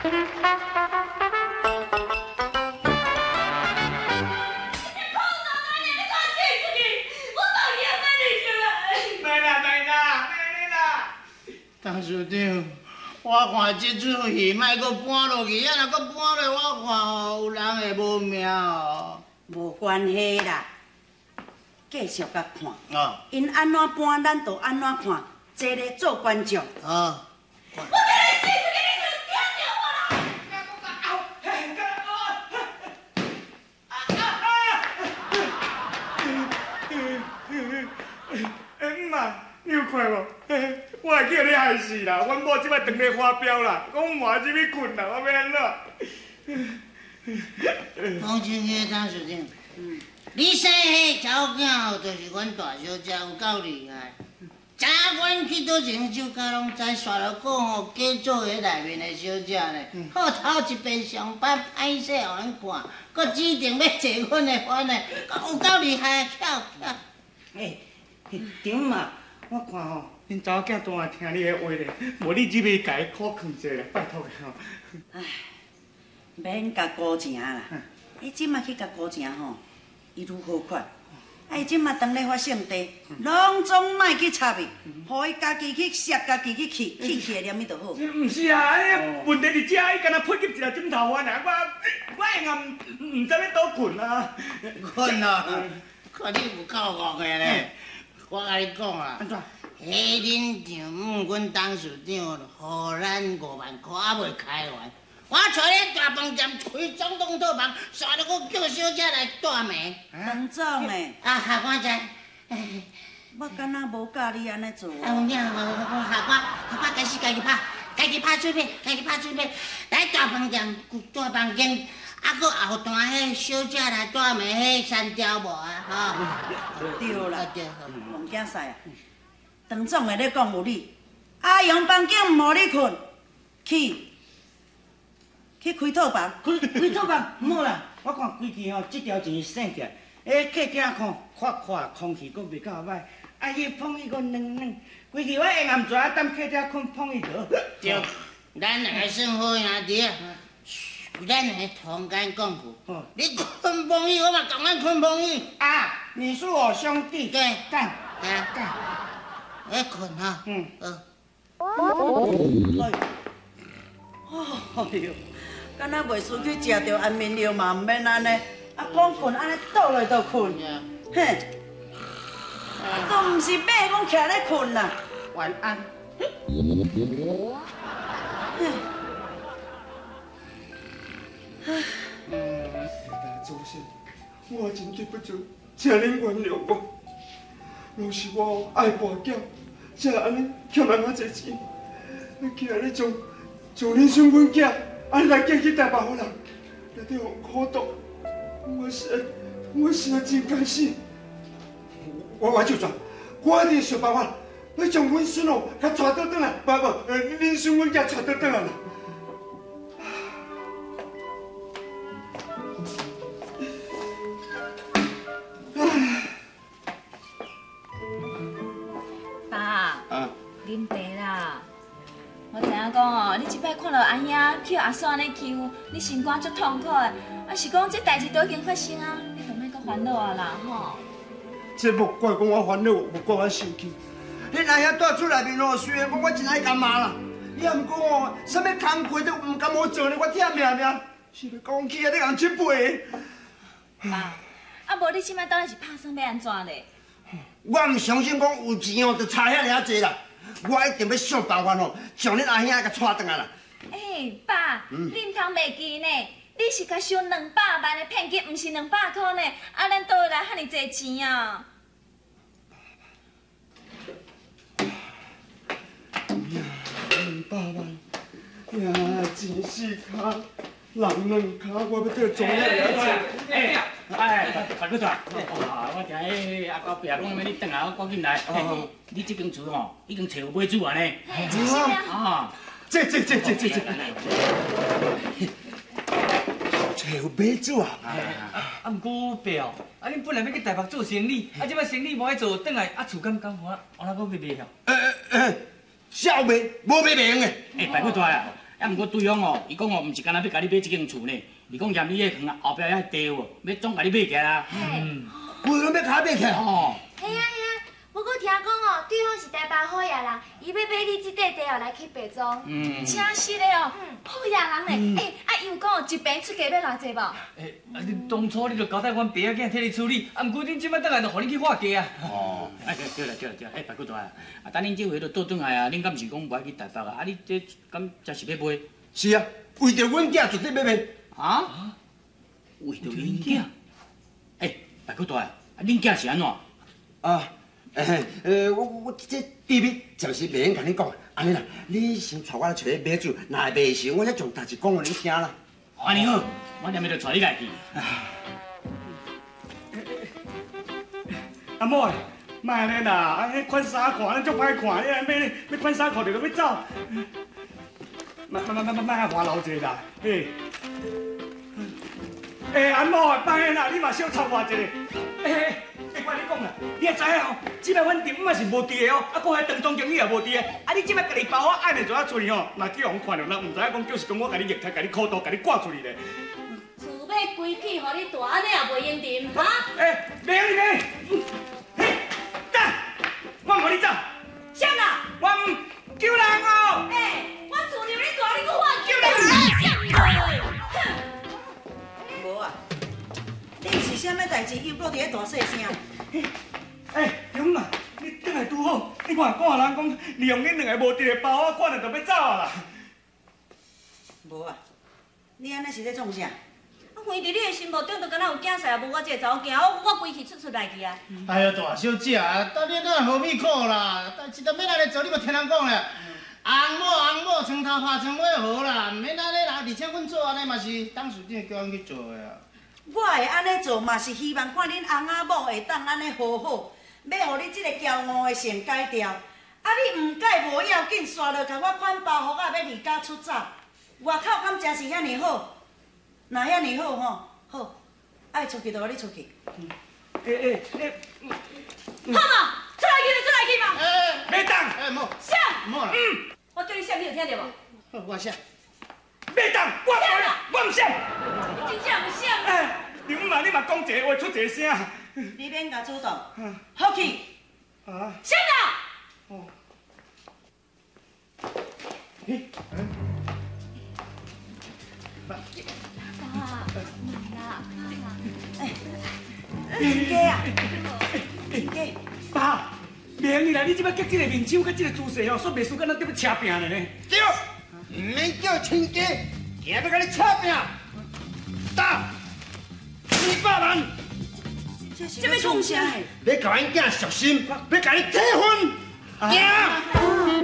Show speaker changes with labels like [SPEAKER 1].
[SPEAKER 1] 董事长，我看这出戏莫搁搬落去，啊，若搁搬落，我看哦，有人会无命哦。
[SPEAKER 2] 无关系啦，继续甲看。
[SPEAKER 1] 哦。
[SPEAKER 2] 因安怎搬，咱就安怎看，坐咧做观众。
[SPEAKER 1] 哦。
[SPEAKER 3] 我给你死，给你死，听到我啦！
[SPEAKER 4] 妈，你有看无？我会叫你害死啦！阮某即摆长咧发飙啦，讲换入去困啦，我要安怎？
[SPEAKER 1] 讲真个，董事长，你生迄查某囝就是阮大小姐，有够厉害。昨阮去倒前酒家拢知，煞落讲吼，假做迄内面的小姐呢。好头一遍上班歹势，互咱看，搁指定要坐阮的番的，有够厉害，巧。
[SPEAKER 4] 长嘛，我看吼，恁查某囝当然听你的话咧，无你入去家苦劝者咧，拜托个吼。
[SPEAKER 2] 唉，免甲高情啦，伊即马去甲高情吼，伊愈好款。伊即马当咧发性地，拢总莫去插伊，互伊家己去摄，家己去气的念伊就好。
[SPEAKER 4] 毋是啊，问题伫遮，伊敢若配入一个枕头番啊，我会暗毋知要倒困啊。
[SPEAKER 1] 困哦，看你有够戆的咧。我甲你讲啊，迄恁丈阮董事长，互咱5万块还袂开完。我找咧大饭店开总统套房，煞了搁叫小姐来带暝。
[SPEAKER 2] 董总诶，
[SPEAKER 1] 啊，下官知。
[SPEAKER 2] 我敢若无教你安尼做。
[SPEAKER 1] 啊，有影，下官家己拍，家己拍水片，来大饭店，大房间，啊，搁后段迄小姐来带暝，迄三条无啊，吼。
[SPEAKER 2] 对啦，
[SPEAKER 1] 对，
[SPEAKER 2] 王囝婿啊，董总诶咧讲有理，阿阳房间无你困，去开套房。
[SPEAKER 5] 开套房，唔好啦，我看规期吼，这条钱省起来，客厅看看空气阁袂够歹，啊，迄碰伊阁软，规期我下暗时啊，踮客厅困碰伊倒。
[SPEAKER 1] 对，咱两个算好兄弟啊。咱两个同甘共苦。你困碰伊，我嘛共咱困碰伊。
[SPEAKER 5] 啊，你是我兄弟。
[SPEAKER 1] 对，
[SPEAKER 5] 干。
[SPEAKER 1] 困哈。
[SPEAKER 2] 哎呦，敢若袂输去食着安眠药嘛，毋免安尼，啊讲困安尼倒落就困，嘿，都毋是马讲徛咧困啦。
[SPEAKER 5] 晚安。
[SPEAKER 4] 大祖先，我真对不住，请恁原谅我。若是我爱跋筊，才安尼欠人啊侪钱，竟然咧将恁孙阮囝安尼来嫁去台北互人，内底有苦毒，我是真甘心。我就算，我一定想办法，要将阮孙哦，甲带倒转来，恁孙阮囝带倒转来啦。
[SPEAKER 3] 啉茶啦！我知影讲哦，你即摆看到阿兄去阿嫂安尼欺负，你心肝足痛苦的。啊是讲这代志都已经发生啊，你就莫阁烦恼啊啦吼。
[SPEAKER 4] 这莫怪讲我烦恼，莫怪我生气。
[SPEAKER 5] 恁阿兄带出来面哦，虽然讲我真爱干骂啦，伊也毋讲哦，啥物工课都毋甘我做呢，我忝命，是要讲起啊，你人七辈。
[SPEAKER 3] 爸，啊无你即摆到底是拍算要安怎咧？
[SPEAKER 5] 我唔相信讲有钱哦，就差遐尔济啦。我一定要想办法哦，将恁阿兄甲带转来啦。
[SPEAKER 3] 爸，你唔通袂记呢？你是甲收200万的骗局，唔是200块呢？啊，咱倒来遐尼济钱啊
[SPEAKER 4] ？200万，呀，真是卡，人2卡，我要叫总理
[SPEAKER 6] 大哥大，我听迄阿高伯讲要你转来，我赶紧来。你这间厝吼，已经找有买主啊呢。啊，
[SPEAKER 4] 这，找有买主啊？
[SPEAKER 7] 啊，毋过伯哦，啊，恁本来要去台北做生意，啊，即摆生意无爱做，转来啊，厝敢我哪个要卖晓？
[SPEAKER 5] 少卖，无卖袂用的。
[SPEAKER 6] 大哥大啊，啊，毋过对方哦，伊讲哦，毋是干那要甲你买这间厝呢，伊讲嫌你迄房后壁遐地哦，要总甲你买起来啦。
[SPEAKER 4] 规拢要甲我买起来。
[SPEAKER 6] 哦，
[SPEAKER 8] 嘿啊，不过听讲哦，对方是台北好爷人，伊要买你这块地哦来去白种。
[SPEAKER 3] 真是的哦，好野人嘞！伊有讲一平出价要偌济无？
[SPEAKER 7] 啊你当初你就交代阮爸仔囝替你处理，啊，毋过恁即摆倒来就互你去划价啊。
[SPEAKER 6] 哦，对了，白骨大啊，等恁这回就倒转来啊，恁敢是讲无爱去台北啊？啊，你这敢真是要买？
[SPEAKER 4] 是啊，为着阮囝绝对要买。
[SPEAKER 6] 啊？为着恁囝？白骨大啊，恁囝是安怎？
[SPEAKER 4] 啊，我这秘密暂时袂用甲你讲，安尼啦，你先带我去找买主，若会袂成，我才将代志讲互你听啦。
[SPEAKER 6] 安尼好，我念要就带你来去。
[SPEAKER 4] 阿母啊，莫安尼啦，啊，迄款衫裤安尼足歹看，要款衫裤就要走。莫话留者啦，嘿。阿母啊，莫安啦，你嘛小插我一下。我跟你讲啦，你也知影吼，即摆阮店嘛是无伫的哦，啊，搁迄当中经理也无伫的，啊，你即摆家己包我按的就要出去吼，若叫人看到，咱毋知影讲就是讲我甲你虐待、甲你苦毒、甲你赶出去咧。
[SPEAKER 9] 厝要归起，互你大，安尼也袂用定，哈？
[SPEAKER 4] 袂，嘿，等，我互你走。
[SPEAKER 9] 啥啦？
[SPEAKER 4] 我唔救人哦。
[SPEAKER 9] 我厝里有你大，你搁我救人？
[SPEAKER 2] 无啊，你是啥物代志？又搁伫咧大细声？
[SPEAKER 4] 勇啊，你转来拄好，你看人讲利用恁两个无伫的包，我赶了就要走啊啦。
[SPEAKER 2] 无啊，你安尼是咧创啥？
[SPEAKER 9] 飞伫你的心目中，就敢若有囝婿，也无我这个查某囝，我规气出来去啊！
[SPEAKER 1] 哎呀，大小姐，到底哪何必苦啦？代志都免安尼做，你无听人讲咧。红某床头花床尾好啦，毋免安尼啦。而且阮做安尼嘛是董事长叫阮去做的啊。
[SPEAKER 2] 我会安尼做嘛是希望看恁翁仔某会当安尼好好，要互你即个骄傲的性改掉。啊，你唔改无要紧，煞落甲我款包袱啊，要离家出走。外口敢真是遐尼好？若遐尼好吼，好，爱出去就互你出去。
[SPEAKER 9] 好嘛，出来去嘛！
[SPEAKER 4] 袂当，
[SPEAKER 1] 莫
[SPEAKER 9] 啥？
[SPEAKER 1] 莫啦。
[SPEAKER 9] 我叫你啥，你有听到无？
[SPEAKER 1] 好，我啥？
[SPEAKER 4] 袂当，我唔想。
[SPEAKER 9] 你真正唔想？
[SPEAKER 4] 你嘛讲一个话出一个声。
[SPEAKER 2] 你免甲主动，好去。
[SPEAKER 4] 啊？
[SPEAKER 9] 啥啦？
[SPEAKER 4] 哦。
[SPEAKER 2] 真假啊？真假？
[SPEAKER 4] 爸，明日来你即摆结这个面手，甲这个姿势哦，煞袂输敢咱在要车拼了呢。对，唔免叫亲家，行要甲你车拼。打200万。
[SPEAKER 2] 这要创啥？
[SPEAKER 4] 要甲阮囝赎身，要甲你结婚。行。